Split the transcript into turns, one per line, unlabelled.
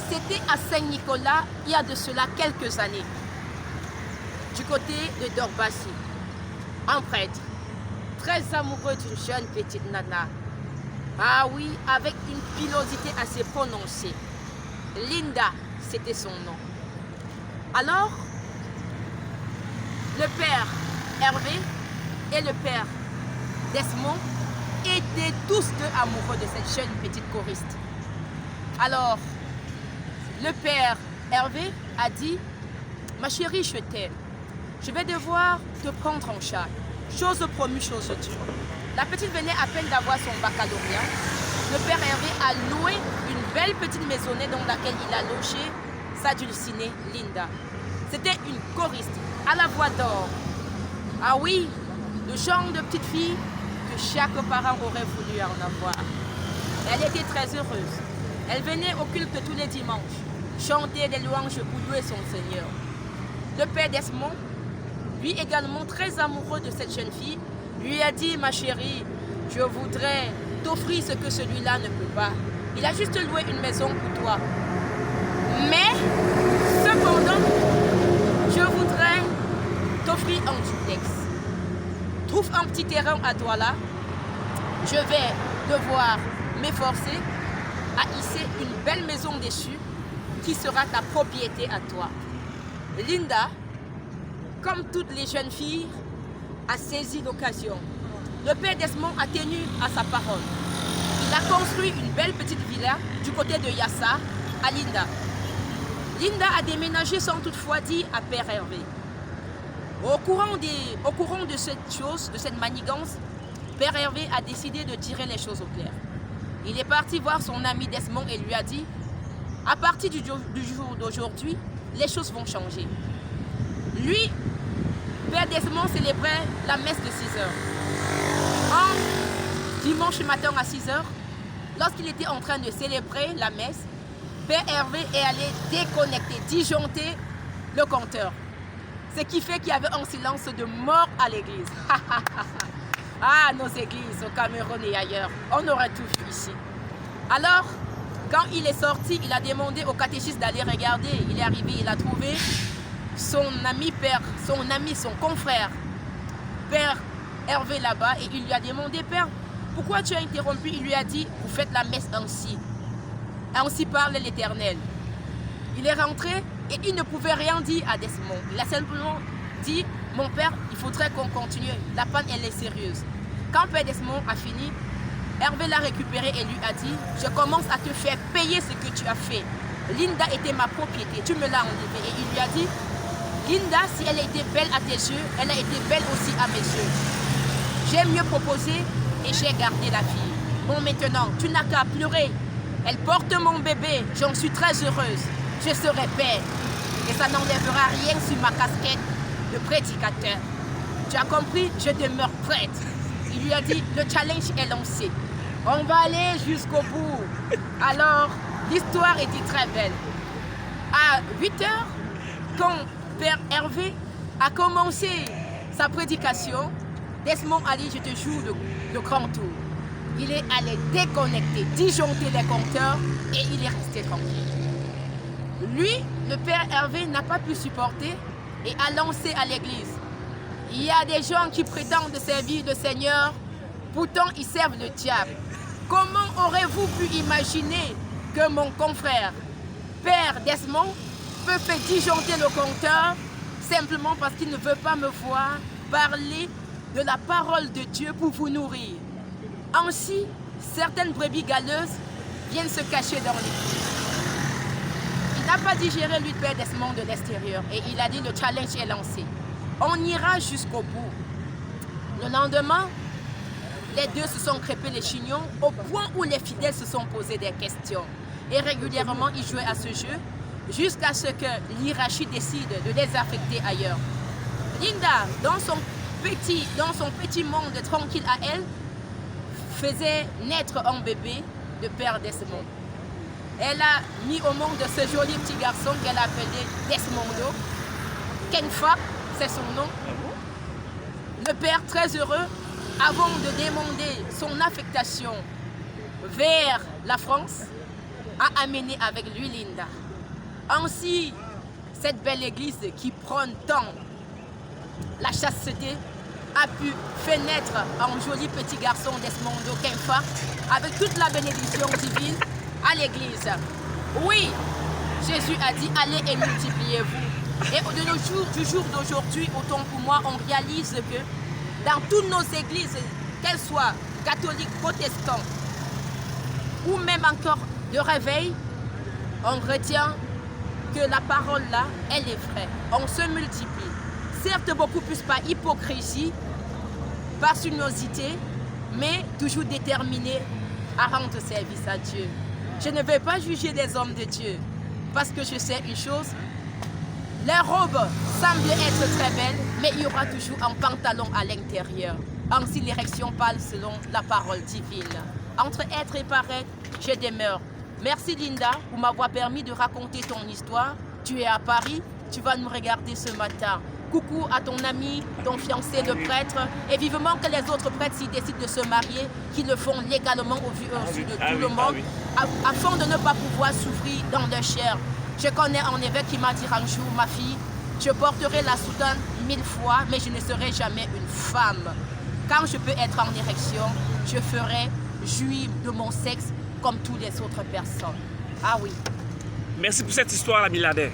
C'était à Saint-Nicolas, il y a de cela quelques années, du côté de Dorbassi. Un prêtre, très amoureux d'une jeune petite nana. Ah oui, avec une pilosité assez prononcée. Linda, c'était son nom. Alors, le père Hervé et le père Desmond étaient tous deux amoureux de cette jeune petite choriste. Alors, le père Hervé a dit « Ma chérie, je t'aime. Je vais devoir te prendre en charge. Chose promise, chose due. » La petite venait à peine d'avoir son baccalauréat. Le père Hervé a loué une belle petite maisonnette dans laquelle il a logé sa dulcinée Linda. C'était une choriste à la voix d'or. Ah oui, le genre de petite fille que chaque parent aurait voulu en avoir. Elle était très heureuse. Elle venait au culte tous les dimanches, chanter des louanges pour louer son Seigneur. Le père Desmond, lui également très amoureux de cette jeune fille, lui a dit « Ma chérie, je voudrais t'offrir ce que celui-là ne peut pas. Il a juste loué une maison pour toi. Mais, cependant, je voudrais t'offrir un duplex. Trouve un petit terrain à toi là. Je vais devoir m'efforcer à hisser une belle maison dessus qui sera ta propriété à toi. » Linda, comme toutes les jeunes filles, a saisi l'occasion. Le père Desmond a tenu à sa parole. Il a construit une belle petite villa du côté de Yassa à Linda. Linda a déménagé sans toutefois dire à père Hervé. Au courant de cette chose, de cette manigance, père Hervé a décidé de tirer les choses au clair. Il est parti voir son ami Desmond et lui a dit « À partir du jour d'aujourd'hui, les choses vont changer. » Lui, père Desmond célébrait la messe de 6 heures. Un dimanche matin à 6 heures, lorsqu'il était en train de célébrer la messe, père Hervé est allé déconnecter, disjoncter le compteur. Ce qui fait qu'il y avait un silence de mort à l'église. Ah, nos églises au Cameroun et ailleurs, on aurait tout vu ici. Alors, quand il est sorti, il a demandé au catéchiste d'aller regarder. Il est arrivé, il a trouvé son ami son confrère, père Hervé là-bas, et il lui a demandé, père, pourquoi tu as interrompu? Il lui a dit, vous faites la messe ainsi. Ainsi parle l'Éternel. Il est rentré et il ne pouvait rien dire à Desmond. Il a simplement dit, mon père, il faudrait qu'on continue. La panne, elle est sérieuse. Quand père Desmond a fini, Hervé l'a récupéré et lui a dit, je commence à te faire payer ce que tu as fait. Linda était ma propriété, tu me l'as enlevée. Et il lui a dit, Linda, si elle a été belle à tes yeux, elle a été belle aussi à mes yeux. J'ai mieux proposé et j'ai gardé la fille. Bon, maintenant, tu n'as qu'à pleurer. Elle porte mon bébé, j'en suis très heureuse. Je serai père. Et ça n'enlèvera rien sur ma casquette de prédicateur. Tu as compris? Je demeure prête. Il lui a dit, le challenge est lancé. On va aller jusqu'au bout. Alors, l'histoire était très belle. À 8 heures, quand père Hervé a commencé sa prédication, Desmond a dit, je te joue le grand tour. Il est allé déconnecter, disjoncter les compteurs et il est resté tranquille. Lui, le père Hervé, n'a pas pu supporter et a lancé à l'église. Il y a des gens qui prétendent servir le Seigneur, pourtant ils servent le diable. Comment aurez-vous pu imaginer que mon confrère, père Desmond, peut faire disjoncter le compteur simplement parce qu'il ne veut pas me voir parler de la parole de Dieu pour vous nourrir? Ainsi, certaines brebis galeuses viennent se cacher dans l'église. Il n'a pas digéré lui, père Desmond, de l'extérieur et il a dit, le challenge est lancé. On ira jusqu'au bout. Le lendemain, les deux se sont crêpés les chignons au point où les fidèles se sont posés des questions. Et régulièrement, ils jouaient à ce jeu jusqu'à ce que l'hierarchie décide de les affecter ailleurs. Linda, dans son petit monde tranquille à elle, faisait naître un bébé de père Desmond. Elle a mis au monde ce joli petit garçon qu'elle appelait Desmondo. Kenfa, c'est son nom. Le père, très heureux, avant de demander son affectation vers la France, a amené avec lui Linda. Ainsi, cette belle église qui prône tant la chasteté a pu faire naître un joli petit garçon Desmondo Kemfa avec toute la bénédiction divine à l'église. Oui, Jésus a dit allez et multipliez-vous. Et de nos jours, du jour d'aujourd'hui, autant pour moi, on réalise que dans toutes nos églises, qu'elles soient catholiques, protestants ou même encore de réveil, on retient que la parole là, elle est vraie. On se multiplie. Certes, beaucoup plus par hypocrisie, par sinuosité, mais toujours déterminé à rendre service à Dieu. Je ne vais pas juger les hommes de Dieu, parce que je sais une chose, les robes semblent être très belles, mais il y aura toujours un pantalon à l'intérieur. Ainsi, l'érection parle selon la parole divine. Entre être et paraître, je demeure. Merci Linda pour m'avoir permis de raconter ton histoire. Tu es à Paris, tu vas nous regarder ce matin. Coucou à ton ami, ton fiancé, le prêtre, et vivement que les autres prêtres, s'ils décident de se marier, qu'ils le font légalement au vu de tout le monde, afin de ne pas pouvoir souffrir dans leur chair. Je connais un évêque qui m'a dit un jour, ma fille, je porterai la soutane 1000 fois, mais je ne serai jamais une femme. Quand je peux être en érection, je ferai jouir de mon sexe comme toutes les autres personnes. Ah oui.
Merci pour cette histoire, la milliardaire.